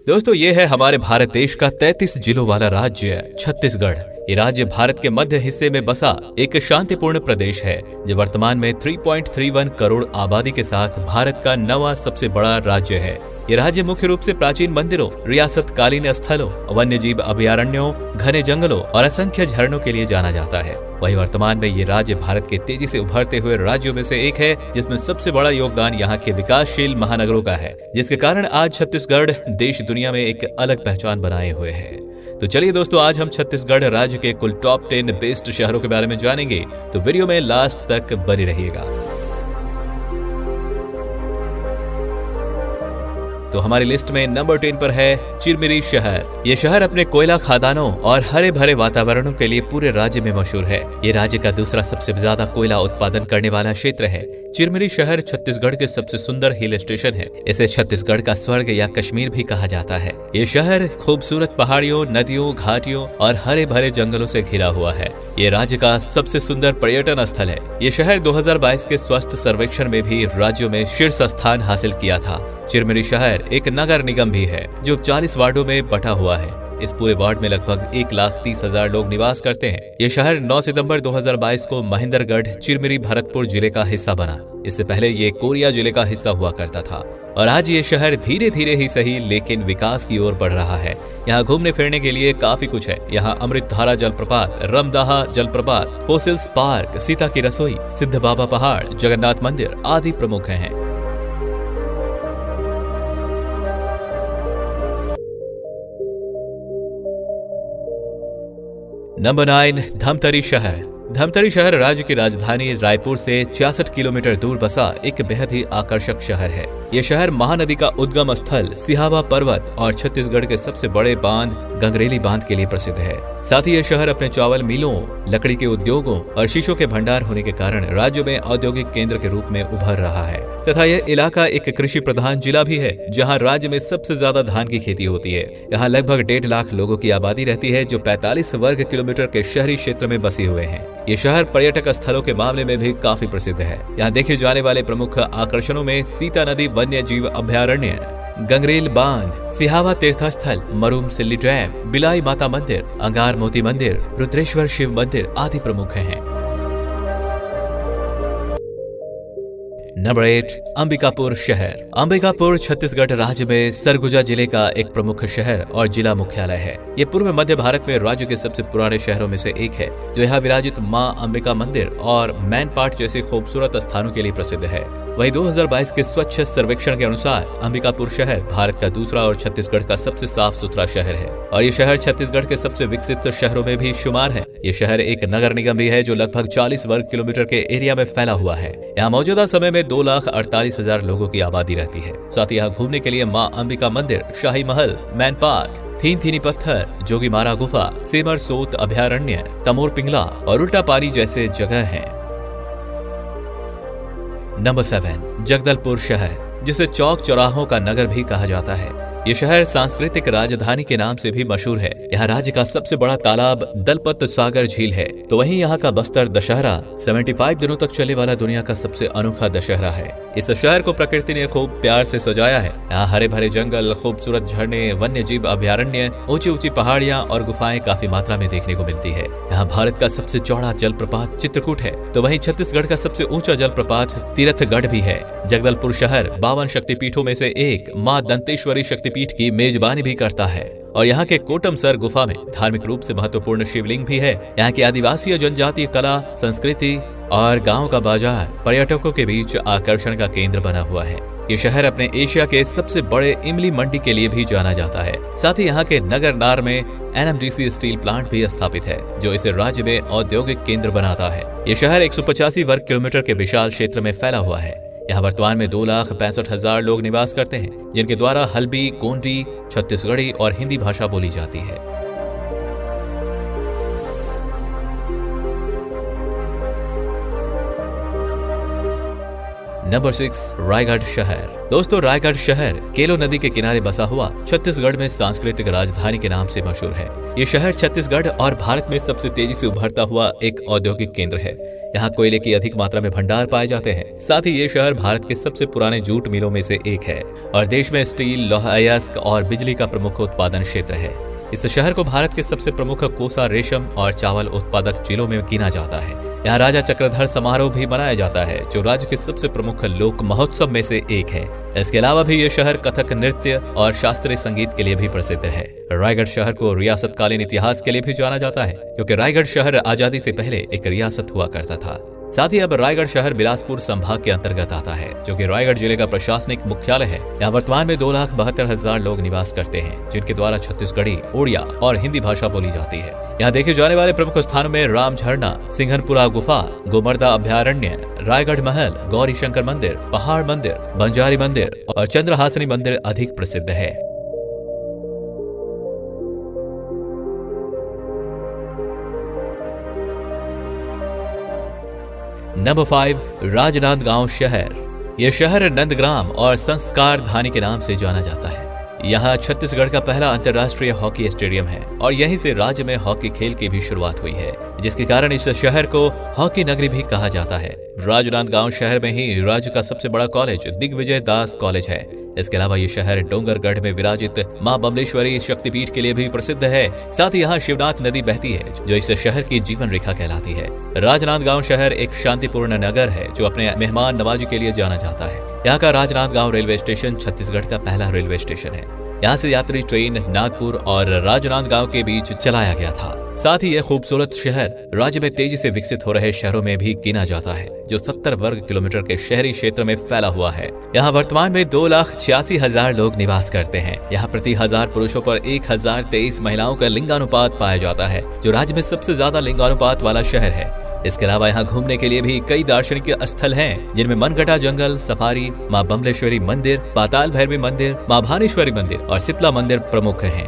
दोस्तों ये है हमारे भारत देश का 33 जिलों वाला राज्य छत्तीसगढ़। ये राज्य भारत के मध्य हिस्से में बसा एक शांतिपूर्ण प्रदेश है जो वर्तमान में 3.31 करोड़ आबादी के साथ भारत का 9वां सबसे बड़ा राज्य है। ये राज्य मुख्य रूप से प्राचीन मंदिरों, रियासत कालीन स्थलों, वन्य जीव अभयारण्यों, घने जंगलों और असंख्य झरनों के लिए जाना जाता है। वहीं वर्तमान में ये राज्य भारत के तेजी से उभरते हुए राज्यों में से एक है, जिसमें सबसे बड़ा योगदान यहाँ के विकासशील महानगरों का है, जिसके कारण आज छत्तीसगढ़ देश दुनिया में एक अलग पहचान बनाए हुए है। तो चलिए दोस्तों, आज हम छत्तीसगढ़ राज्य के कुल टॉप 10 बेस्ट शहरों के बारे में जानेंगे, तो वीडियो में लास्ट तक बने रहिएगा। तो हमारी लिस्ट में नंबर 10 पर है चिरमिरी शहर। ये शहर अपने कोयला खदानों और हरे भरे वातावरणों के लिए पूरे राज्य में मशहूर है। ये राज्य का दूसरा सबसे ज्यादा कोयला उत्पादन करने वाला क्षेत्र है। चिरमिरी शहर छत्तीसगढ़ के सबसे सुंदर हिल स्टेशन है। इसे छत्तीसगढ़ का स्वर्ग या कश्मीर भी कहा जाता है। ये शहर खूबसूरत पहाड़ियों, नदियों, घाटियों और हरे भरे जंगलों से घिरा हुआ है। ये राज्य का सबसे सुंदर पर्यटन स्थल है। ये शहर 2022 के स्वास्थ्य सर्वेक्षण में भी राज्यों में शीर्ष स्थान हासिल किया था। चिरमिरी शहर एक नगर निगम भी है जो 40 वार्डों में बटा हुआ है। इस पूरे वार्ड में लगभग 1,30,000 लोग निवास करते हैं। ये शहर 9 सितंबर 2022 को महेंद्रगढ़ चिरमिरी भरतपुर जिले का हिस्सा बना। इससे पहले ये कोरिया जिले का हिस्सा हुआ करता था और आज ये शहर धीरे धीरे ही सही लेकिन विकास की ओर बढ़ रहा है। यहाँ घूमने फिरने के लिए काफी कुछ है। यहाँ अमृतधारा जलप्रपात, रमदाहा जलप्रपात, फोसिल्स पार्क, सीता की रसोई, सिद्ध बाबा पहाड़, जगन्नाथ मंदिर आदि प्रमुख हैं। नंबर 9 धमतरी शहर। धमतरी शहर राज्य की राजधानी रायपुर से 66 किलोमीटर दूर बसा एक बेहद ही आकर्षक शहर है। यह शहर महानदी का उद्गम स्थल सिहावा पर्वत और छत्तीसगढ़ के सबसे बड़े बांध गंगरेली बांध के लिए प्रसिद्ध है। साथ ही यह शहर अपने चावल मिलों, लकड़ी के उद्योगों और शीशों के भंडार होने के कारण राज्य में औद्योगिक केंद्र के रूप में उभर रहा है तथा यह इलाका एक कृषि प्रधान जिला भी है, जहां राज्य में सबसे ज्यादा धान की खेती होती है। यहाँ लगभग 1.5 लाख लोगों की आबादी रहती है जो 45 वर्ग किलोमीटर के शहरी क्षेत्र में बसे हुए हैं। ये शहर पर्यटक स्थलों के मामले में भी काफी प्रसिद्ध है। यहाँ देखे जाने वाले प्रमुख आकर्षणों में सीता नदी वन्य जीव अभयारण्य, गंगरेल बांध, सिहावा तीर्थस्थल, मरूम सिल्ली डैम, बिलाई माता मंदिर, अंगार मोती मंदिर, रुद्रेश्वर शिव मंदिर आदि प्रमुख हैं। नंबर 8 अंबिकापुर शहर। अंबिकापुर छत्तीसगढ़ राज्य में सरगुजा जिले का एक प्रमुख शहर और जिला मुख्यालय है। ये पूर्व मध्य भारत में राज्य के सबसे पुराने शहरों में से एक है, जो यहाँ विराजित मां अंबिका मंदिर और मैनपाट जैसे खूबसूरत स्थानों के लिए प्रसिद्ध है। वहीं 2022 के स्वच्छ सर्वेक्षण के अनुसार अंबिकापुर शहर भारत का दूसरा और छत्तीसगढ़ का सबसे साफ सुथरा शहर है और ये शहर छत्तीसगढ़ के सबसे विकसित शहरों में भी शुमार है। ये शहर एक नगर निगम भी है जो लगभग 40 वर्ग किलोमीटर के एरिया में फैला हुआ है। यहाँ मौजूदा समय में 2,48,000 लोगों की आबादी रहती है। साथ ही यहाँ घूमने के लिए माँ अंबिका मंदिर, शाही महल, मैनपाट, थीनी पत्थर, जोगी मारा गुफा, सेमर सोत अभयारण्य, तमोर पिंगला और उल्टा पानी जैसे जगह हैं। नंबर 7 जगदलपुर शहर, जिसे चौक चौराहों का नगर भी कहा जाता है। ये शहर सांस्कृतिक राजधानी के नाम से भी मशहूर है। यहाँ राज्य का सबसे बड़ा तालाब दलपत सागर झील है, तो वहीं यहाँ का बस्तर दशहरा 75 दिनों तक चलने वाला दुनिया का सबसे अनोखा दशहरा है। इस शहर को प्रकृति ने खूब प्यार से सजाया है। यहाँ हरे भरे जंगल, खूबसूरत झरने, वन्य जीव अभयारण्य, ऊंची ऊंची पहाड़ियाँ और गुफाएं काफी मात्रा में देखने को मिलती है। यहाँ भारत का सबसे चौड़ा जलप्रपात चित्रकूट है, तो वहीं छत्तीसगढ़ का सबसे ऊंचा जलप्रपात तीरथगढ़ भी है। जगदलपुर शहर 52 शक्तिपीठों में से एक माँ दंतेश्वरी शक्तिपीठ की मेजबानी भी करता है और यहाँ के कोटमसर गुफा में धार्मिक रूप से महत्वपूर्ण शिवलिंग भी है। यहाँ की आदिवासी जनजातीय कला, संस्कृति और गांव का बाजार पर्यटकों के बीच आकर्षण का केंद्र बना हुआ है। ये शहर अपने एशिया के सबसे बड़े इमली मंडी के लिए भी जाना जाता है। साथ ही यहाँ के नगरनार में NMDC स्टील प्लांट भी स्थापित है, जो इसे राज्य में औद्योगिक केंद्र बनाता है। ये शहर 185 वर्ग किलोमीटर के विशाल क्षेत्र में फैला हुआ है। यहाँ वर्तमान में 2,65,000 लोग निवास करते हैं, जिनके द्वारा हल्बी, गोंडी, छत्तीसगढ़ी और हिंदी भाषा बोली जाती है। नंबर 6 रायगढ़ शहर। दोस्तों, रायगढ़ शहर केलो नदी के किनारे बसा हुआ छत्तीसगढ़ में सांस्कृतिक राजधानी के नाम से मशहूर है। ये शहर छत्तीसगढ़ और भारत में सबसे तेजी से उभरता हुआ एक औद्योगिक केंद्र है। यहाँ कोयले की अधिक मात्रा में भंडार पाए जाते हैं। साथ ही ये शहर भारत के सबसे पुराने जूट मिलों में से एक है और देश में स्टील, लौह अयस्क और बिजली का प्रमुख उत्पादन क्षेत्र है। इस शहर को भारत के सबसे प्रमुख कोसा, रेशम और चावल उत्पादक जिलों में गिना जाता है। यहाँ राजा चक्रधर समारोह भी मनाया जाता है, जो राज्य के सबसे प्रमुख लोक महोत्सव में से एक है। इसके अलावा भी ये शहर कथक नृत्य और शास्त्रीय संगीत के लिए भी प्रसिद्ध है। रायगढ़ शहर को रियासतकालीन इतिहास के लिए भी जाना जाता है, क्योंकि रायगढ़ शहर आजादी से पहले एक रियासत हुआ करता था। साथ ही अब रायगढ़ शहर बिलासपुर संभाग के अंतर्गत आता है, जो कि रायगढ़ जिले का प्रशासनिक मुख्यालय है। यहाँ वर्तमान में 2,72,000 लोग निवास करते हैं, जिनके द्वारा छत्तीसगढ़ी, उड़िया और हिंदी भाषा बोली जाती है। यहाँ देखे जाने वाले प्रमुख स्थानों में राम झरना, सिंघनपुरा गुफा, गोमर्दा अभ्यारण्य, रायगढ़ महल, गौरी शंकर मंदिर, पहाड़ मंदिर, बंजारी मंदिर और चंद्रहासिनी मंदिर अधिक प्रसिद्ध है। नंबर 5, राजनांदगांव शहर। यह शहर नंदग्राम और संस्कार धानी के नाम से जाना जाता है। यहाँ छत्तीसगढ़ का पहला अंतर्राष्ट्रीय हॉकी स्टेडियम है और यहीं से राज्य में हॉकी खेल की भी शुरुआत हुई है, जिसके कारण इस शहर को हॉकी नगरी भी कहा जाता है। राजनांदगांव शहर में ही राज्य का सबसे बड़ा कॉलेज दिग्विजय दास कॉलेज है। इसके अलावा ये शहर डोंगरगढ़ में विराजित मां बमलेश्वरी शक्तिपीठ के लिए भी प्रसिद्ध है। साथ ही यहाँ शिवनाथ नदी बहती है, जो इस शहर की जीवन रेखा कहलाती है। राजनांदगांव शहर एक शांतिपूर्ण नगर है, जो अपने मेहमान नवाजी के लिए जाना जाता है। यहाँ का राजनांदगांव रेलवे स्टेशन छत्तीसगढ़ का पहला रेलवे स्टेशन है। यहाँ से यात्री ट्रेन नागपुर और राजनांदगांव के बीच चलाया गया था। साथ ही यह खूबसूरत शहर राज्य में तेजी से विकसित हो रहे शहरों में भी गिना जाता है, जो 70 वर्ग किलोमीटर के शहरी क्षेत्र में फैला हुआ है। यहाँ वर्तमान में 2,86,000 लोग निवास करते हैं। यहाँ प्रति 1000 पुरुषों पर 1023 महिलाओं का लिंगानुपात पाया जाता है, जो राज्य में सबसे ज्यादा लिंगानुपात वाला शहर है। इसके अलावा यहाँ घूमने के लिए भी कई दार्शनिक स्थल हैं, जिनमें मनगटा जंगल सफारी, मां बमलेश्वरी मंदिर, पाताल भैरवी मंदिर, मां भानेश्वरी मंदिर और शीतला मंदिर प्रमुख हैं।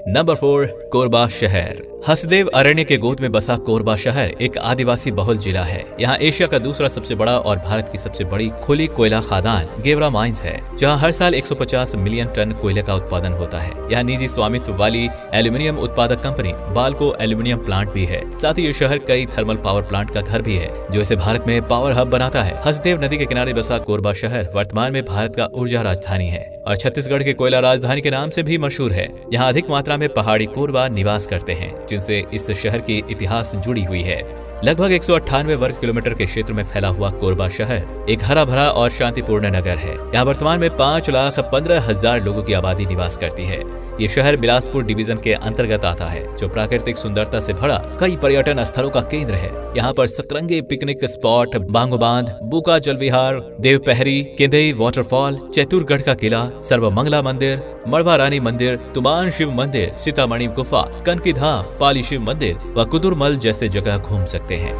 नंबर 4, कोरबा शहर। हसदेव अरण्य के गोद में बसा कोरबा शहर एक आदिवासी बहुल जिला है। यहाँ एशिया का दूसरा सबसे बड़ा और भारत की सबसे बड़ी खुली कोयला खादान गेवरा माइंस है, जहाँ हर साल 150 मिलियन टन कोयले का उत्पादन होता है। यहाँ निजी स्वामित्व वाली एल्यूमिनियम उत्पादक कंपनी बाल्को एल्यूमिनियम प्लांट भी है। साथ ही ये शहर कई थर्मल पावर प्लांट का घर भी है, जो इसे भारत में पावर हब बनाता है। हसदेव नदी के किनारे बसा कोरबा शहर वर्तमान में भारत का ऊर्जा राजधानी है और छत्तीसगढ़ के कोयला राजधानी के नाम से भी मशहूर है। यहाँ अधिक मात्रा में पहाड़ी कोरबा निवास करते हैं, जिनसे इस शहर की इतिहास जुड़ी हुई है। लगभग 198 वर्ग किलोमीटर के क्षेत्र में फैला हुआ कोरबा शहर एक हरा भरा और शांतिपूर्ण नगर है। यहाँ वर्तमान में 5,15,000 लोगों की आबादी निवास करती है। ये शहर बिलासपुर डिवीजन के अंतर्गत आता है, जो प्राकृतिक सुंदरता से भरा कई पर्यटन स्थलों का केंद्र है। यहाँ पर सतरंगी पिकनिक स्पॉट, बांगो बांध, बुका जल विहार, देवपहरी, केंदई वाटरफॉल, चैतुरगढ़ का किला, सर्वमंगला मंदिर, मड़वा रानी मंदिर, तुमान शिव मंदिर, सीतामढ़ी गुफा, कनकी धाम, पाली शिव मंदिर व कुदुरमल जैसे जगह घूम सकते हैं।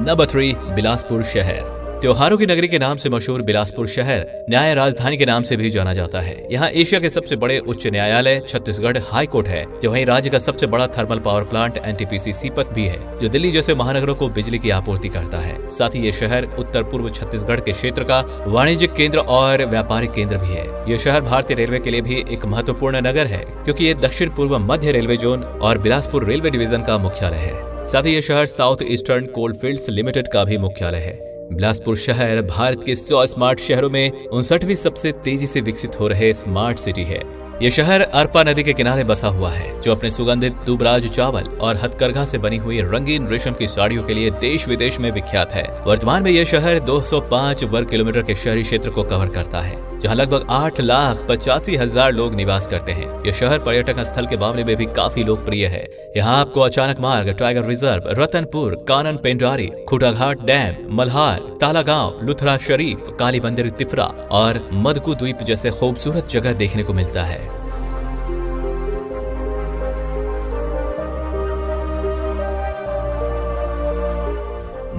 नंबर 3, बिलासपुर शहर। त्योहारों की नगरी के नाम से मशहूर बिलासपुर शहर न्याय राजधानी के नाम से भी जाना जाता है। यहाँ एशिया के सबसे बड़े उच्च न्यायालय छत्तीसगढ़ हाई कोर्ट है, जो वहीं राज्य का सबसे बड़ा thermal power plant NTPC Sipat भी है, जो दिल्ली जैसे महानगरों को बिजली की आपूर्ति करता है। साथ ही ये शहर उत्तर पूर्व छत्तीसगढ़ के क्षेत्र का वाणिज्यिक केंद्र और व्यापारिक केंद्र भी है। ये शहर भारतीय रेलवे के लिए भी एक महत्वपूर्ण नगर है, क्योंकि ये दक्षिण पूर्व मध्य रेलवे जोन और बिलासपुर रेलवे डिवीजन का मुख्यालय है। साथ ही ये शहर साउथ ईस्टर्न कोलफील्ड्स लिमिटेड का भी मुख्यालय है। बिलासपुर शहर भारत के 100 स्मार्ट शहरों में 59वीं सबसे तेजी से विकसित हो रहे स्मार्ट सिटी है। ये शहर अरपा नदी के किनारे बसा हुआ है, जो अपने सुगंधित दुबराज चावल और हथकरघा से बनी हुई रंगीन रेशम की साड़ियों के लिए देश विदेश में विख्यात है। वर्तमान में यह शहर 205 वर्ग किलोमीटर के शहरी क्षेत्र को कवर करता है, जहां लगभग 8,85,000 लोग निवास करते हैं। यह शहर पर्यटक स्थल के मामले में भी काफी लोकप्रिय है। यहाँ आपको अचानक मार्ग, tiger reserve, Ratanpur, Kanan Pendari, Khutaghat dam, Malhar, Talagaon, Luthra शरीफ, काली मंदिर तिफरा और मदकू द्वीप जैसे खूबसूरत जगह देखने को मिलता है।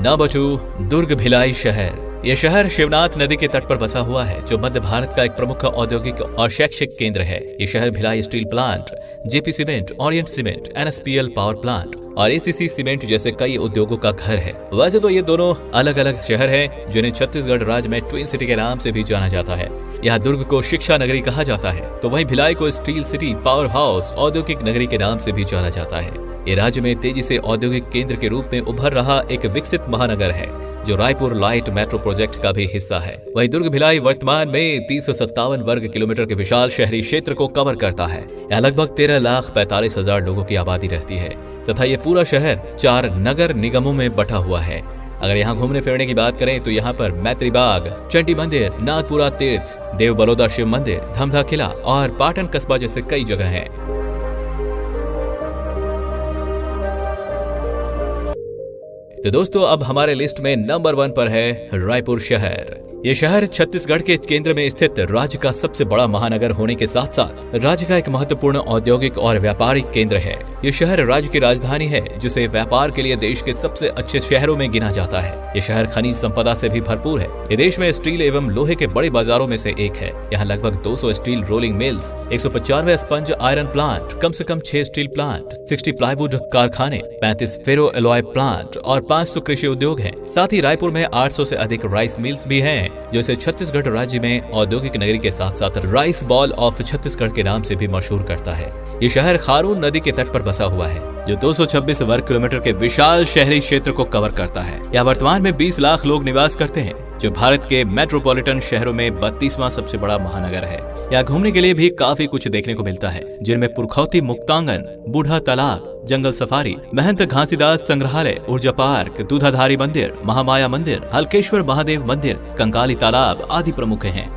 नंबर 2, दुर्ग भिलाई शहर। यह शहर शिवनाथ नदी के तट पर बसा हुआ है, जो मध्य भारत का एक प्रमुख औद्योगिक और शैक्षिक केंद्र है। यह शहर Bhilai steel plant, JP cement, Orient cement, NSPL power plant और ACC सीमेंट जैसे कई उद्योगों का घर है। वैसे तो ये दोनों अलग अलग शहर हैं, जिन्हें छत्तीसगढ़ राज्य में ट्विन सिटी के नाम से भी जाना जाता है। यहाँ दुर्ग को शिक्षा नगरी कहा जाता है, तो वहीं भिलाई को स्टील सिटी, पावर हाउस, औद्योगिक नगरी के नाम से भी जाना जाता है। ये राज्य में तेजी से औद्योगिक केंद्र के रूप में उभर रहा एक विकसित महानगर है, जो रायपुर लाइट मेट्रो प्रोजेक्ट का भी हिस्सा है। वहीं दुर्ग भिलाई वर्तमान में 357 वर्ग किलोमीटर के विशाल शहरी क्षेत्र को कवर करता है। यहाँ लगभग 13,45,000 लोगों की आबादी रहती है तथा ये पूरा शहर 4 नगर निगमों में बटा हुआ है। अगर यहाँ घूमने फिरने की बात करें तो यहाँ पर मैत्री बाग, चंडी मंदिर, नाथपुरा तीर्थ, देव बड़ौदा शिव मंदिर, धमधा किला और पाटन कस्बा जैसे कई जगह हैं। तो दोस्तों, अब हमारे लिस्ट में नंबर 1 पर है रायपुर शहर। ये शहर छत्तीसगढ़ के केंद्र में स्थित राज्य का सबसे बड़ा महानगर होने के साथ साथ राज्य का एक महत्वपूर्ण औद्योगिक और व्यापारिक केंद्र है। ये शहर राज्य की राजधानी है, जिसे व्यापार के लिए देश के सबसे अच्छे शहरों में गिना जाता है। ये शहर खनिज संपदा से भी भरपूर है। ये देश में स्टील एवं लोहे के बड़े बाजारों में से एक है। यहाँ लगभग 200 steel rolling mills, 195 sponge iron plant, कम से कम 6 स्टील प्लांट, 60 प्लाईवुड कारखाने, 35 फेरो एलॉय प्लांट और 500 कृषि उद्योग हैं। साथ ही रायपुर में 800 से अधिक राइस मिल्स भी हैं, जो इसे छत्तीसगढ़ राज्य में औद्योगिक नगरी के साथ साथ राइस बॉल ऑफ छत्तीसगढ़ के नाम से भी मशहूर करता है। ये शहर खारून नदी के तट पर बसा हुआ है, जो 226 वर्ग किलोमीटर के विशाल शहरी क्षेत्र को कवर करता है। यहाँ वर्तमान में 20 लाख लोग निवास करते हैं, जो भारत के मेट्रोपॉलिटन शहरों में 32वां सबसे बड़ा महानगर है। यहाँ घूमने के लिए भी काफी कुछ देखने को मिलता है, जिनमें पुरखौती मुक्तांगन, बूढ़ा तालाब, जंगल सफारी, महंत घासीदास संग्रहालय, ऊर्जा पार्क, दूधाधारी मंदिर, महामाया मंदिर, हल्केश्वर महादेव मंदिर, कंकाली तालाब आदि प्रमुख हैं।